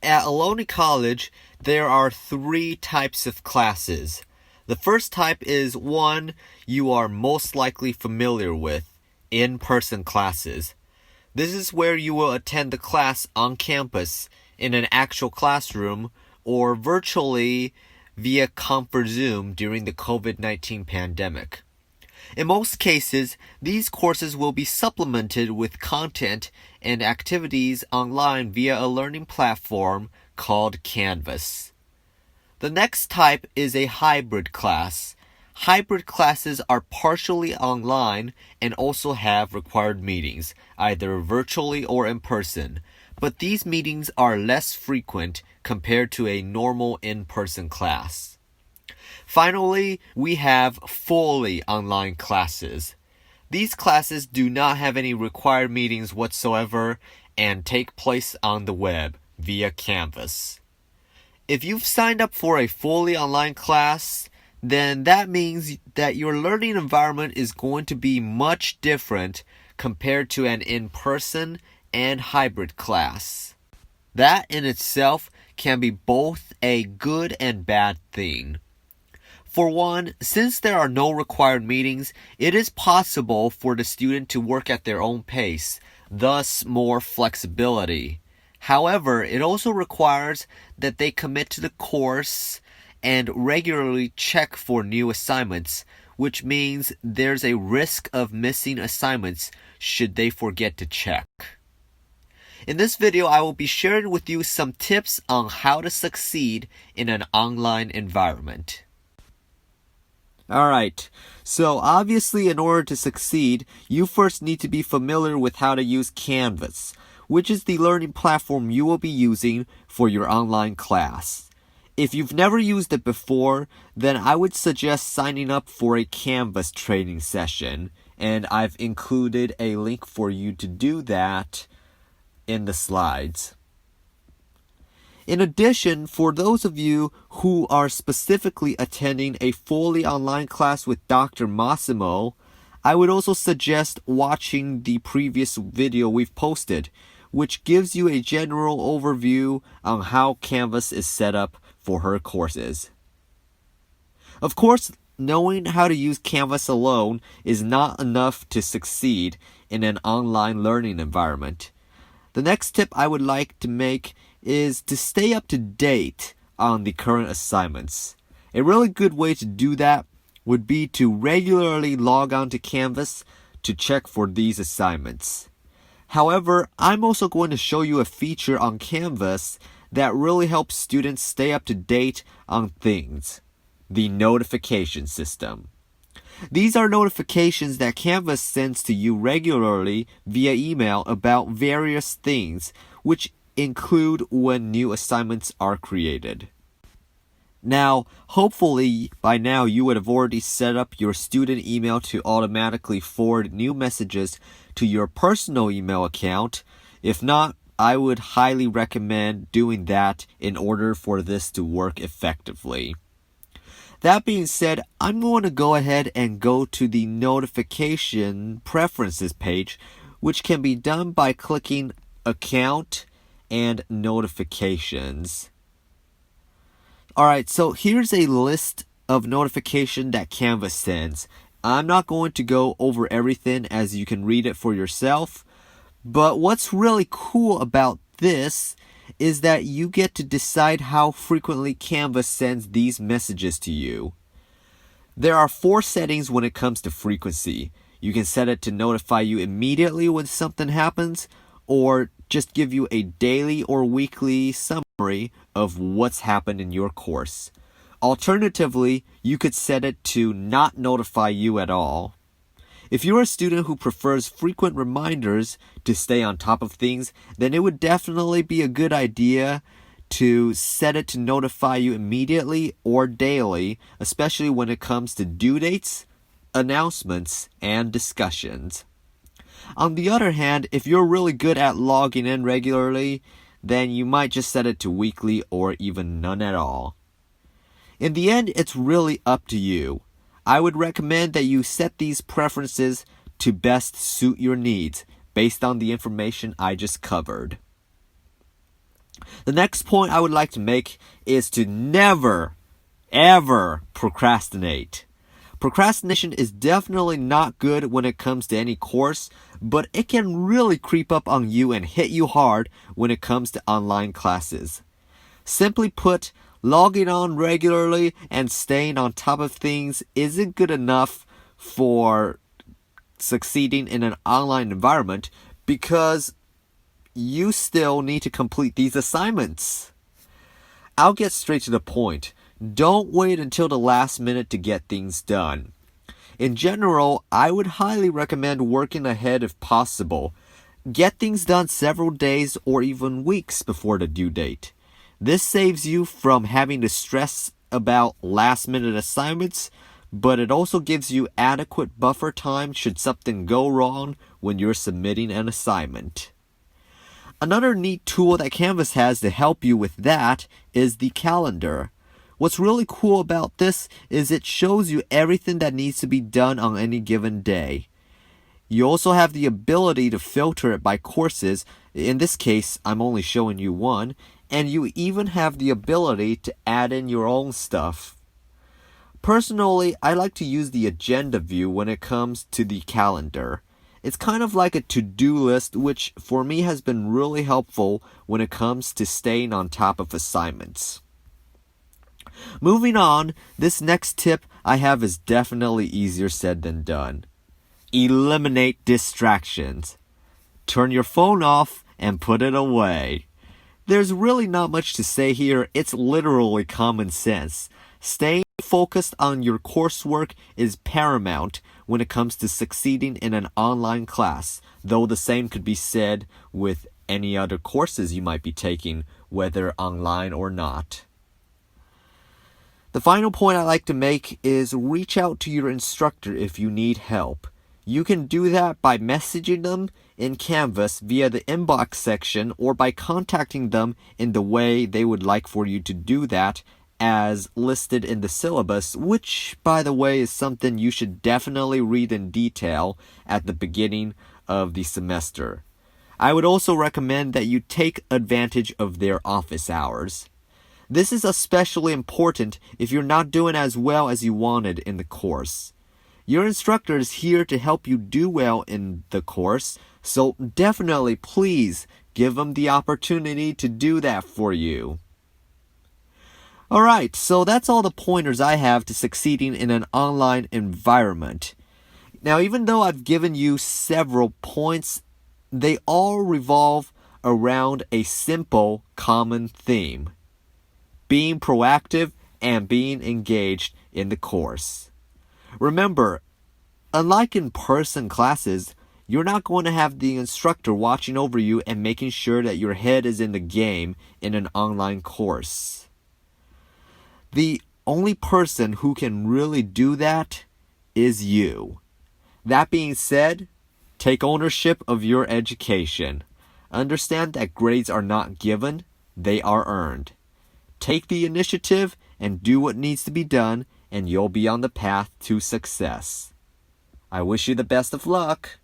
At Ohlone College, there are 3 types of classes. The first type is one you are most likely familiar with, in-person classes. This is where you will attend the class on campus in an actual classroom or virtually via conference Zoom during the COVID-19 pandemic. In most cases, these courses will be supplemented with content and activities online via a learning platform called Canvas. The next type is a hybrid class. Hybrid classes are partially online and also have required meetings, either virtually or in person, but these meetings are less frequent compared to a normal in-person class. Finally, we have fully online classes. These classes do not have any required meetings whatsoever and take place on the web via Canvas. If you've signed up for a fully online class, then that means that your learning environment is going to be much different compared to an in-person and hybrid class. That in itself can be both a good and bad thing. For one, since there are no required meetings, it is possible for the student to work at their own pace, thus more flexibility. However, it also requires that they commit to the course and regularly check for new assignments, which means there's a risk of missing assignments should they forget to check. In this video, I will be sharing with you some tips on how to succeed in an online environment. Alright, so obviously in order to succeed, you first need to be familiar with how to use Canvas, which is the learning platform you will be using for your online class. If you've never used it before, then I would suggest signing up for a Canvas training session, and I've included a link for you to do that in the slides. In addition, for those of you who are specifically attending a fully online class with Dr. Massimo, I would also suggest watching the previous video we've posted, which gives you a general overview on how Canvas is set up for her courses. Of course, knowing how to use Canvas alone is not enough to succeed in an online learning environment. The next tip I would like to make is to stay up to date on the current assignments. A really good way to do that would be to regularly log on to Canvas to check for these assignments. However, I'm also going to show you a feature on Canvas that really helps students stay up to date on things: the notification system. These are notifications that Canvas sends to you regularly via email about various things, which include when new assignments are created. Now, hopefully by now you would have already set up your student email to automatically forward new messages to your personal email account. If not, I would highly recommend doing that in order for this to work effectively. That being said, I'm going to go ahead and go to the notification preferences page, which can be done by clicking Account and Notifications. Alright, so here's a list of notifications that Canvas sends. I'm not going to go over everything as you can read it for yourself, but what's really cool about this is that you get to decide how frequently Canvas sends these messages to you. There are 4 settings when it comes to frequency. You can set it to notify you immediately when something happens, or just give you a daily or weekly summary of what's happened in your course. Alternatively, you could set it to not notify you at all. If you're a student who prefers frequent reminders to stay on top of things, then it would definitely be a good idea to set it to notify you immediately or daily, especially when it comes to due dates, announcements, and discussions. On the other hand, if you're really good at logging in regularly, then you might just set it to weekly or even none at all. In the end, it's really up to you. I would recommend that you set these preferences to best suit your needs based on the information I just covered. The next point I would like to make is to never, ever procrastinate. Procrastination is definitely not good when it comes to any course, but it can really creep up on you and hit you hard when it comes to online classes. Simply put, logging on regularly and staying on top of things isn't good enough for succeeding in an online environment because you still need to complete these assignments. I'll get straight to the point. Don't wait until the last minute to get things done. In general, I would highly recommend working ahead if possible. Get things done several days or even weeks before the due date. This saves you from having to stress about last-minute assignments, but it also gives you adequate buffer time should something go wrong when you're submitting an assignment. Another neat tool that Canvas has to help you with that is the calendar. What's really cool about this is it shows you everything that needs to be done on any given day. You also have the ability to filter it by courses. In this case, I'm only showing you one. And you even have the ability to add in your own stuff. Personally, I like to use the agenda view when it comes to the calendar. It's kind of like a to-do list, which for me has been really helpful when it comes to staying on top of assignments. Moving on, this next tip I have is definitely easier said than done. Eliminate distractions. Turn your phone off and put it away. There's really not much to say here. It's literally common sense. Staying focused on your coursework is paramount when it comes to succeeding in an online class, though the same could be said with any other courses you might be taking, whether online or not. The final point I like to make is reach out to your instructor if you need help. You can do that by messaging them in Canvas via the inbox section or by contacting them in the way they would like for you to do that as listed in the syllabus, which, by the way, is something you should definitely read in detail at the beginning of the semester. I would also recommend that you take advantage of their office hours. This is especially important if you're not doing as well as you wanted in the course. Your instructor is here to help you do well in the course, so definitely please give them the opportunity to do that for you. Alright, so that's all the pointers I have to succeeding in an online environment. Now, even though I've given you several points, they all revolve around a simple common theme: being proactive and being engaged in the course. Remember, unlike in-person classes, you're not going to have the instructor watching over you and making sure that your head is in the game in an online course. The only person who can really do that is you. That being said, take ownership of your education. Understand that grades are not given, they are earned. Take the initiative and do what needs to be done, and you'll be on the path to success. I wish you the best of luck.